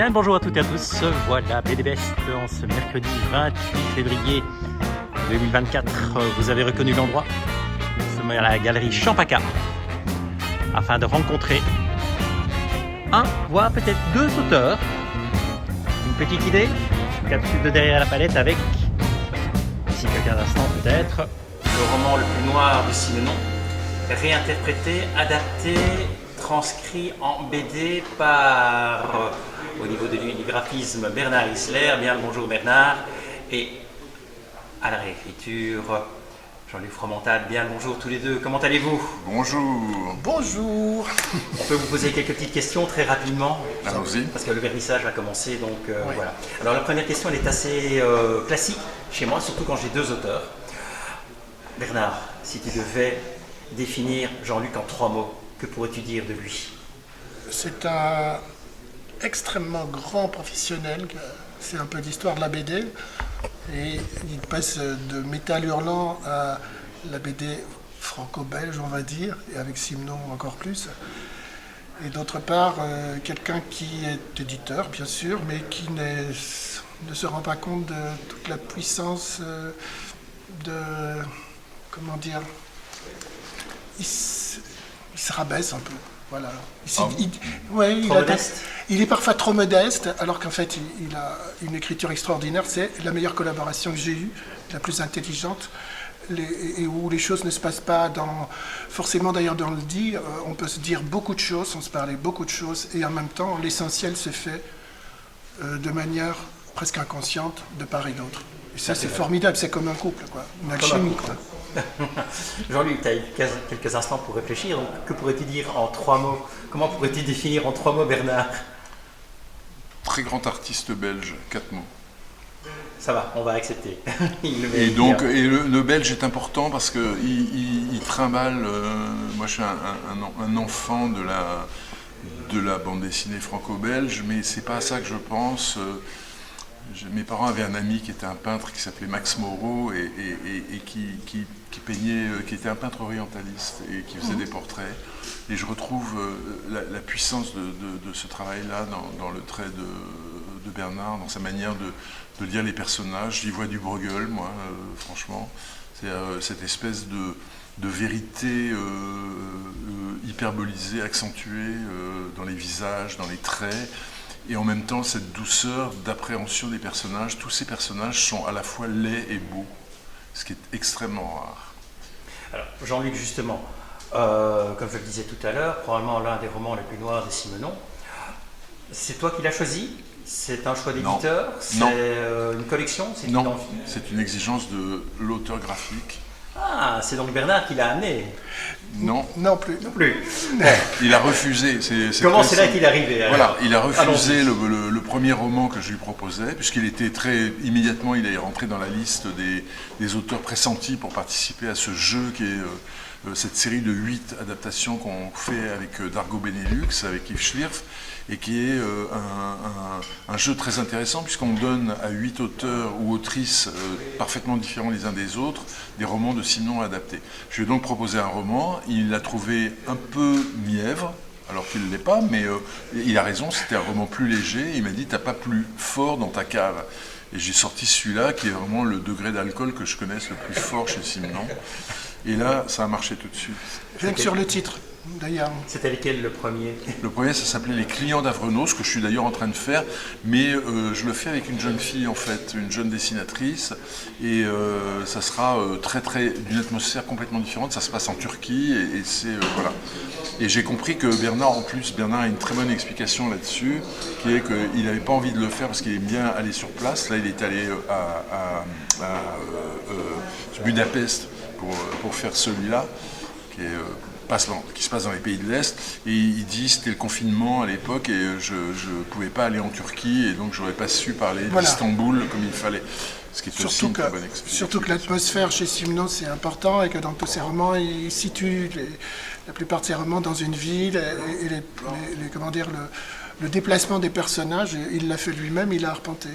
Bien le bonjour à toutes et à tous, voilà BD Best en ce mercredi 28 février 2024. Vous avez reconnu l'endroit, nous sommes à la galerie Champaka afin de rencontrer un, voire peut-être deux auteurs. Une petite idée, capsule de derrière la palette avec, d'ici quelques instants peut-être, le roman le plus noir de Simenon, réinterprété, adapté, transcrit en BD par, au niveau de l'unigraphisme, Bernard Isler. Bien le bonjour Bernard. Et à la réécriture, Jean-Luc Fromental. Bien le bonjour tous les deux. Comment allez-vous? Bonjour. Bonjour. On peut vous poser quelques petites questions très rapidement. Allons-y. Parce que le vernissage va commencer, donc voilà. Alors la première question, elle est assez classique chez moi, surtout quand j'ai deux auteurs. Bernard, si tu devais définir Jean-Luc en 3 mots, que pourrais-tu dire de lui? C'est un extrêmement grand professionnel. C'est un peu l'histoire de la BD. Et il passe de Métal Hurlant à la BD franco-belge, on va dire, et avec Simenon encore plus. Et d'autre part, quelqu'un qui est éditeur, bien sûr, mais qui ne se rend pas compte de toute la puissance comment dire, il se rabaisse un peu. Voilà. Il est parfois trop modeste, alors qu'en fait, il a une écriture extraordinaire. C'est la meilleure collaboration que j'ai eue, la plus intelligente, et où les choses ne se passent pas forcément d'ailleurs dans le dit. On peut se dire beaucoup de choses, on se parlait beaucoup de choses, et en même temps, l'essentiel se fait de manière presque inconsciente de part et d'autre. Et ça, c'est formidable, c'est comme un couple, quoi. Une alchimie, quoi. Jean-Luc, tu as eu quelques instants pour réfléchir, donc que pourrais-tu dire en 3 mots? Comment pourrais-tu définir en 3 mots Bernard? Très grand artiste belge, 4 mots. Ça va, on va accepter. Et donc, le belge est important parce qu'il trimballe. Moi, je suis un enfant de la bande dessinée franco-belge, mais c'est pas à ça que je pense. Mes parents avaient un ami qui était un peintre qui s'appelait Max Moreau et qui peignait, qui était un peintre orientaliste et qui faisait des portraits. Et je retrouve la puissance de ce travail-là dans le trait de Bernard, dans sa manière de lire les personnages. J'y vois du Bruegel, moi, franchement. C'est cette espèce de vérité hyperbolisée, accentuée dans les visages, dans les traits. Et en même temps, cette douceur d'appréhension des personnages. Tous ces personnages sont à la fois laids et beaux, ce qui est extrêmement rare. Alors, Jean-Luc, justement, comme je le disais tout à l'heure, probablement l'un des romans les plus noirs de Simenon. C'est toi qui l'as choisi? C'est un choix d'éditeur? C'est une collection? Non, c'est une exigence de l'auteur graphique. Ah, c'est donc Bernard qui l'a amené? Non. Non plus. Non plus. Il a refusé. Comment c'est là qu'il est arrivé? Voilà, il a refusé le premier roman que je lui proposais, puisqu'il était immédiatement, il est rentré dans la liste des auteurs pressentis pour participer à ce jeu qui est cette série de 8 adaptations qu'on fait avec Dargaud Benelux, avec Yves Schlierf, et qui est un jeu très intéressant puisqu'on donne à 8 auteurs ou autrices parfaitement différents les uns des autres des romans de Simenon adaptés. Je lui ai donc proposé un roman, il l'a trouvé un peu mièvre, alors qu'il ne l'est pas, mais il a raison, c'était un roman plus léger. Il m'a dit, t'as pas plus fort dans ta cave. Et j'ai sorti celui-là qui est vraiment le degré d'alcool que je connaisse le plus fort chez Simenon. Et là, ça a marché tout de suite. Rien que sur le titre, d'ailleurs. C'était lequel le premier? Le premier, ça s'appelait Les Clients d'Avrenos, ce que je suis d'ailleurs en train de faire, mais je le fais avec une jeune fille, en fait, une jeune dessinatrice, et ça sera d'une atmosphère complètement différente. Ça se passe en Turquie, et c'est voilà. Et j'ai compris que Bernard a une très bonne explication là-dessus, qui est qu'il n'avait pas envie de le faire parce qu'il aime bien aller sur place. Là, il est allé à Budapest pour faire celui-là, qui se passe dans les pays de l'Est, et il dit c'était le confinement à l'époque et je ne pouvais pas aller en Turquie et donc je n'aurais pas su parler d'Istanbul comme il fallait. Ce qui est aussi une très bonne explication. Surtout que l'atmosphère chez Simenon c'est important et que dans tous ses romans il situe la plupart de ses romans dans une ville et comment dire, le déplacement des personnages, il l'a fait lui-même, il l'a arpenté.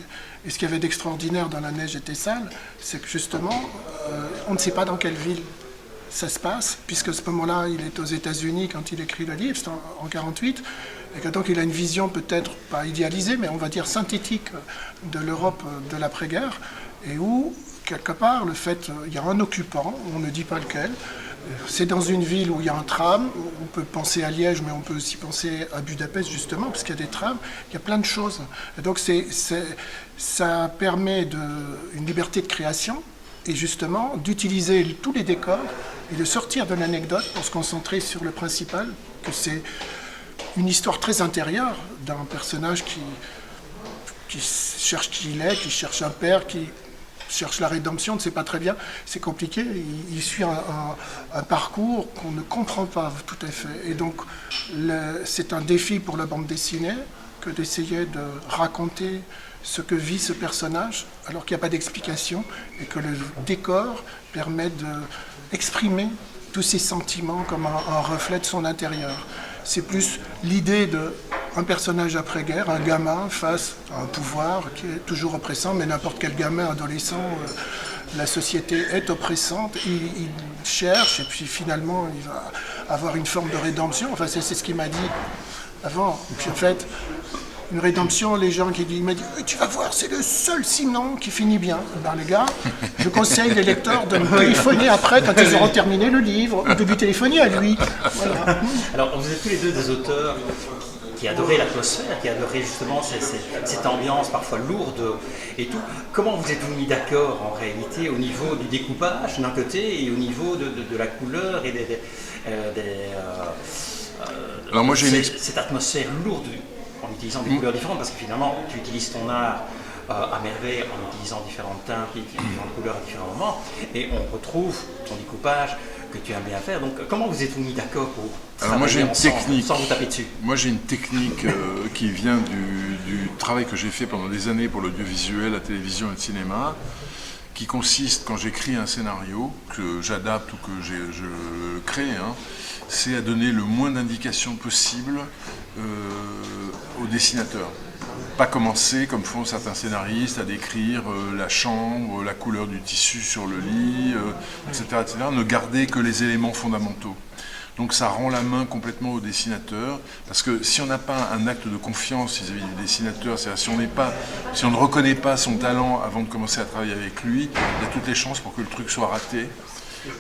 Et ce qu'il y avait d'extraordinaire dans La Neige était sale, c'est que justement on ne sait pas dans quelle ville ça se passe, puisque à ce moment-là, il est aux États-Unis quand il écrit le livre, c'est en 1948, Et que donc il a une vision peut-être pas idéalisée, mais on va dire synthétique de l'Europe de l'après-guerre, et où, quelque part, le fait, il y a un occupant, on ne dit pas lequel, c'est dans une ville où il y a un tram, on peut penser à Liège, mais on peut aussi penser à Budapest, justement, parce qu'il y a des trams, il y a plein de choses. Et donc ça permet une liberté de création, et justement d'utiliser tous les décors, et de sortir de l'anecdote pour se concentrer sur le principal, que c'est une histoire très intérieure d'un personnage qui cherche qui il est, qui cherche un père, qui cherche la rédemption, on ne sait pas très bien, c'est compliqué, il suit un parcours qu'on ne comprend pas tout à fait. Et donc c'est un défi pour la bande dessinée que d'essayer de raconter ce que vit ce personnage, alors qu'il n'y a pas d'explication, et que le décor permet d'exprimer tous ses sentiments comme un reflet de son intérieur. C'est plus l'idée d'un personnage après-guerre, un gamin face à un pouvoir qui est toujours oppressant, mais n'importe quel gamin adolescent, la société est oppressante, il cherche, et puis finalement il va avoir une forme de rédemption. Enfin, c'est ce qu'il m'a dit avant. Et puis en fait, une rédemption, les gens il m'a dit tu vas voir, c'est le seul sinon qui finit bien. Ben, les gars, je conseille les lecteurs de me téléphoner après quand ils auront terminé le livre, ou de lui téléphoner à lui. Voilà. Alors, vous êtes tous les deux des auteurs qui adoraient l'atmosphère, qui adoraient justement cette ambiance parfois lourde et tout. Comment vous êtes-vous mis d'accord en réalité au niveau du découpage d'un côté et au niveau de la couleur et Alors moi j'ai cette atmosphère lourde en utilisant des couleurs différentes, parce que finalement tu utilises ton art à merveille en utilisant différentes teintes et différentes couleurs à différents moments, et on retrouve ton découpage que tu aimes bien faire. Donc comment vous êtes-vous mis d'accord pour travailler ensemble sans vous taper dessus? Moi j'ai une technique qui vient du travail que j'ai fait pendant des années pour l'audiovisuel, la télévision et le cinéma, qui consiste, quand j'écris un scénario, que j'adapte ou que je crée, c'est à donner le moins d'indications possible au dessinateur. Pas commencer, comme font certains scénaristes, à décrire la chambre, la couleur du tissu sur le lit, etc., etc. Ne garder que les éléments fondamentaux. Donc ça rend la main complètement au dessinateur, parce que si on n'a pas un acte de confiance vis-à-vis du dessinateur, c'est-à-dire si on ne reconnaît pas son talent avant de commencer à travailler avec lui, il y a toutes les chances pour que le truc soit raté.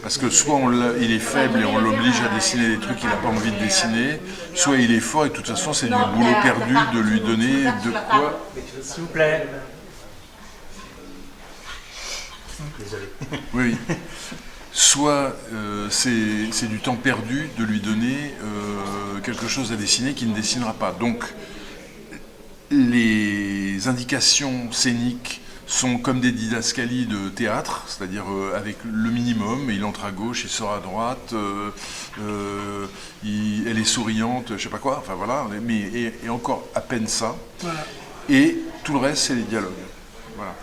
Parce que soit il est faible et on l'oblige à dessiner des trucs qu'il n'a pas envie de dessiner, soit il est fort et de toute façon c'est du boulot perdu de lui donner de quoi. S'il vous plaît. Désolé. Oui. Soit c'est du temps perdu de lui donner quelque chose à dessiner qu'il ne dessinera pas. Donc les indications scéniques sont comme des didascalies de théâtre, c'est-à-dire avec le minimum, il entre à gauche, il sort à droite, elle est souriante, je sais pas quoi, enfin voilà, et encore à peine ça. Voilà. Et tout le reste, c'est les dialogues. Voilà.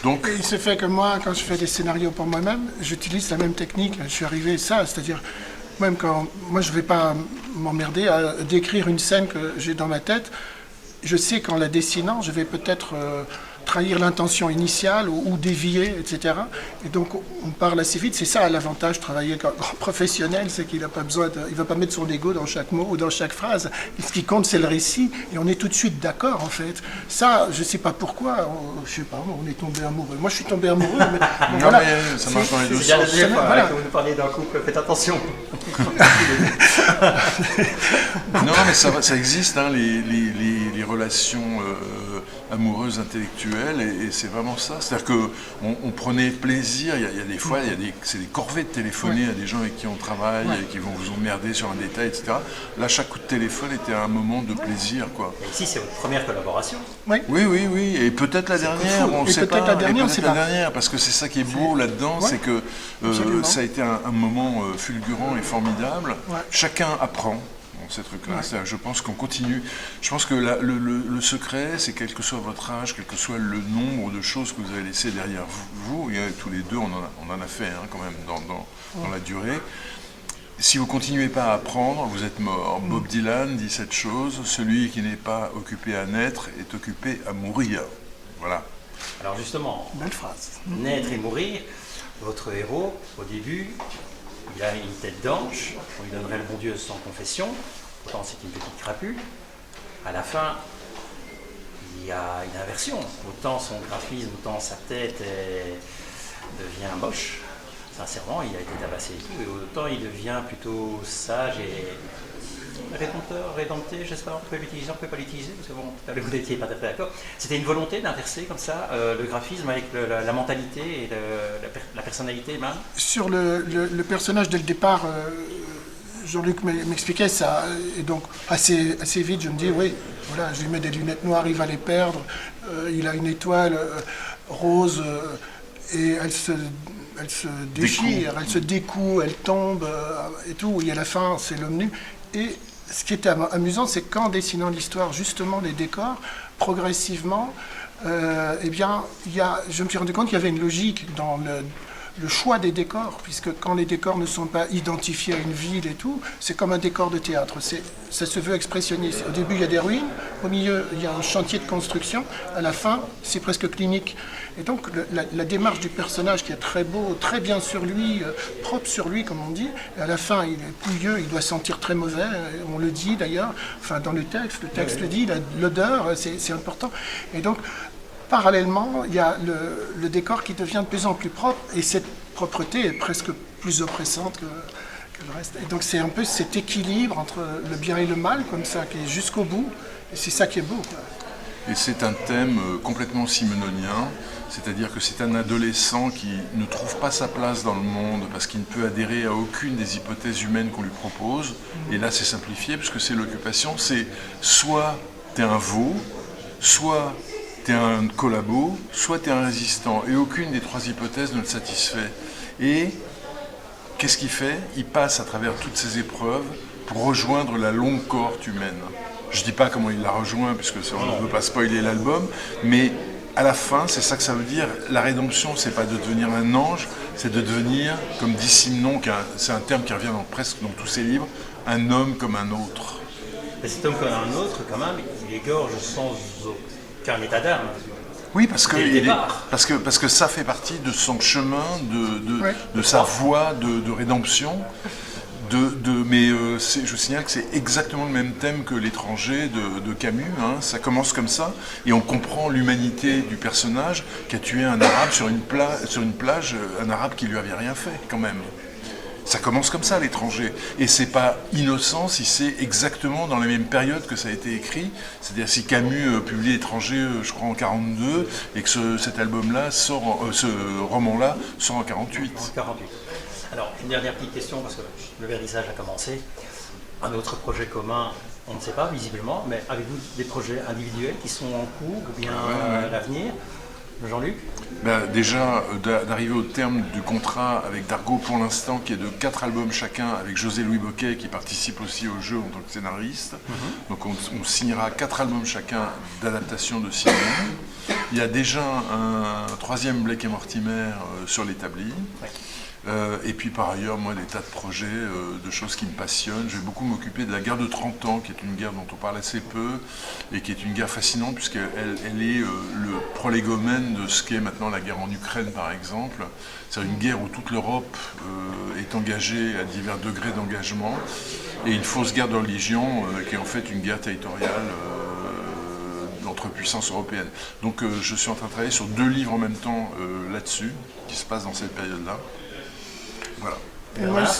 Donc, il se fait que moi, quand je fais des scénarios pour moi-même, j'utilise la même technique. Je suis arrivé à ça, c'est-à-dire, même quand moi je ne vais pas m'emmerder à décrire une scène que j'ai dans ma tête, je sais qu'en la dessinant, je vais peut-être trahir l'intention initiale ou dévier, etc. Et donc on parle assez vite. C'est ça l'avantage de travailler comme professionnel, c'est qu'il n'a pas besoin il ne va pas mettre son ego dans chaque mot ou dans chaque phrase. Et ce qui compte, c'est le récit, et on est tout de suite d'accord en fait. Ça, je ne sais pas pourquoi, je sais pas, on est tombé amoureux. Moi je suis tombé amoureux, mais bon, non, voilà. Mais ça marche dans les deux sens. C'est bien la deuxième fois que vous nous parlez d'un couple, faites attention. Non, mais ça existe, les relations amoureuses intellectuelles, et c'est vraiment ça. C'est-à-dire qu'on prenait plaisir, il y a des fois, c'est des corvées de téléphoner à des gens avec qui on travaille, et qui vont vous emmerder sur un détail, etc. Là, chaque coup de téléphone était un moment de plaisir, quoi. Et ici, c'est votre première collaboration. Oui, et peut-être la dernière, on ne sait pas. La dernière, parce que c'est ça qui est beau là-dedans, c'est que ça a été un moment fulgurant et formidable. Ouais. Chacun apprend. Ces trucs-là. Ouais. Je pense qu'on continue. Je pense que le secret, c'est quel que soit votre âge, quel que soit le nombre de choses que vous avez laissées derrière vous, et tous les deux, on en a fait quand même dans la durée. Si vous ne continuez pas à apprendre, vous êtes mort. Bob Dylan dit cette chose, celui qui n'est pas occupé à naître est occupé à mourir. Voilà. Alors justement, belle phrase. Naître et mourir, votre héros, au début, il a une tête d'ange, on lui donnerait le bon Dieu sans confession, pourtant c'est une petite crapule. à la fin, il y a une inversion. Autant son graphisme, autant sa tête devient moche. Sincèrement, il a été tabassé et tout, et autant il devient plutôt sage et rédempté, je sais pas, on peut l'utiliser, on peut pas l'utiliser, parce que bon, vous n'étiez pas tout à fait d'accord. C'était une volonté d'inverser comme ça le graphisme avec la mentalité et la personnalité même. Sur le personnage dès le départ, Jean-Luc m'expliquait ça, et donc assez vite je me dis oui, voilà, je lui mets des lunettes noires, il va les perdre, il a une étoile rose et elle se déchire, elle se découd, elle tombe et tout, et à la fin c'est l'homme nu. Et ce qui était amusant, c'est qu'en dessinant l'histoire, justement les décors, progressivement, eh bien, je me suis rendu compte qu'il y avait une logique dans le choix des décors, puisque quand les décors ne sont pas identifiés à une ville et tout, c'est comme un décor de théâtre, ça se veut expressionniste. Au début, il y a des ruines, au milieu, il y a un chantier de construction, à la fin, c'est presque clinique. Et donc, la démarche du personnage qui est très beau, très bien sur lui, propre sur lui, comme on dit, et à la fin, il est pouilleux, il doit sentir très mauvais, on le dit d'ailleurs, enfin, dans le texte le dit, l'odeur, c'est important. Et donc, parallèlement, il y a le décor qui devient de plus en plus propre, et cette propreté est presque plus oppressante que le reste. Et donc c'est un peu cet équilibre entre le bien et le mal, comme ça, qui est jusqu'au bout, et c'est ça qui est beau, quoi. Et c'est un thème complètement simononien, c'est-à-dire que c'est un adolescent qui ne trouve pas sa place dans le monde parce qu'il ne peut adhérer à aucune des hypothèses humaines qu'on lui propose. Et là, c'est simplifié, puisque c'est l'occupation, c'est soit t'es un veau, soit t'es un collabo, soit t'es un résistant. Et aucune des trois hypothèses ne le satisfait. Et qu'est-ce qu'il fait? Il passe à travers toutes ces épreuves pour rejoindre la longue cohorte humaine. Je ne dis pas comment il la rejoint, puisque on ne veut pas spoiler l'album, mais à la fin, c'est ça que ça veut dire. La rédemption, c'est pas de devenir un ange, c'est de devenir, comme dit Simenon, c'est un terme qui revient presque dans tous ses livres, un homme comme un autre. Mais cet homme comme un autre, quand même, il égorge sans aucun état d'âme. Oui, parce que ça fait partie de son chemin, de sa voie de rédemption. Mais je signale que c'est exactement le même thème que L'étranger de Camus. Hein. Ça commence comme ça, et on comprend l'humanité du personnage qui a tué un arabe sur une plage, un arabe qui lui avait rien fait, quand même. Ça commence comme ça, L'étranger. Et c'est pas innocent si c'est exactement dans la même période que ça a été écrit. C'est-à-dire si Camus publie L'étranger, je crois, en 42, et que cet album-là sort, ce roman-là sort en 48. En 48. Alors, une dernière petite question, parce que le vernissage a commencé. Un autre projet commun, on ne sait pas, visiblement, mais avez-vous des projets individuels qui sont en cours ou bien à l'avenir? Jean-Luc? Déjà, d'arriver au terme du contrat avec Dargaud pour l'instant, qui est de 4 albums chacun, avec José-Louis Boquet, qui participe aussi au jeu en tant que scénariste. Donc on signera 4 albums chacun d'adaptation de Simenon. Il y a déjà un 3e Blake et Mortimer sur l'établi. Ouais. Et puis par ailleurs, moi, des tas de projets, de choses qui me passionnent. Je vais beaucoup m'occuper de la guerre de 30 ans, qui est une guerre dont on parle assez peu, et qui est une guerre fascinante, puisqu'elle est le prolégomène de ce qu'est maintenant la guerre en Ukraine, par exemple. C'est une guerre où toute l'Europe est engagée à divers degrés d'engagement, et une fausse guerre de religion, qui est en fait une guerre territoriale entre puissances européennes. Donc je suis en train de travailler sur 2 livres en même temps là-dessus, qui se passent dans cette période-là. Voilà.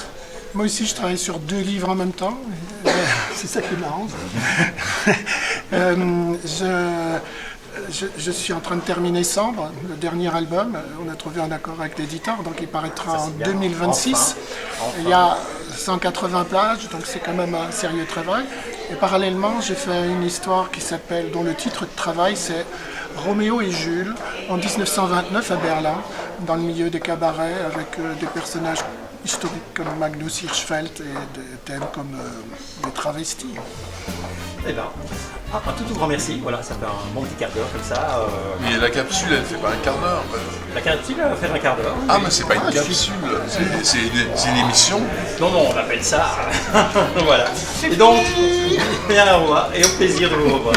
Moi aussi, je travaille sur 2 livres en même temps. C'est ça qui est marrant. Je suis en train de terminer Sambre, le dernier album. On a trouvé un accord avec l'éditeur, donc il paraîtra en 2026. Enfin. Il y a 180 pages, donc c'est quand même un sérieux travail. Et parallèlement, j'ai fait une histoire dont le titre de travail, c'est Roméo et Jules, en 1929 à Berlin, dans le milieu des cabarets, avec des personnages historiques comme Magnus Hirschfeld et des thèmes comme les travestis. Eh bien, un tout grand merci. Voilà, ça fait un bon petit quart d'heure comme ça. Mais la capsule, elle fait pas un quart d'heure. La capsule, elle va faire un quart d'heure. Ah, mais c'est pas une capsule, c'est une émission. Non, on appelle ça. Voilà. Et donc, bien au revoir et au plaisir de vous revoir.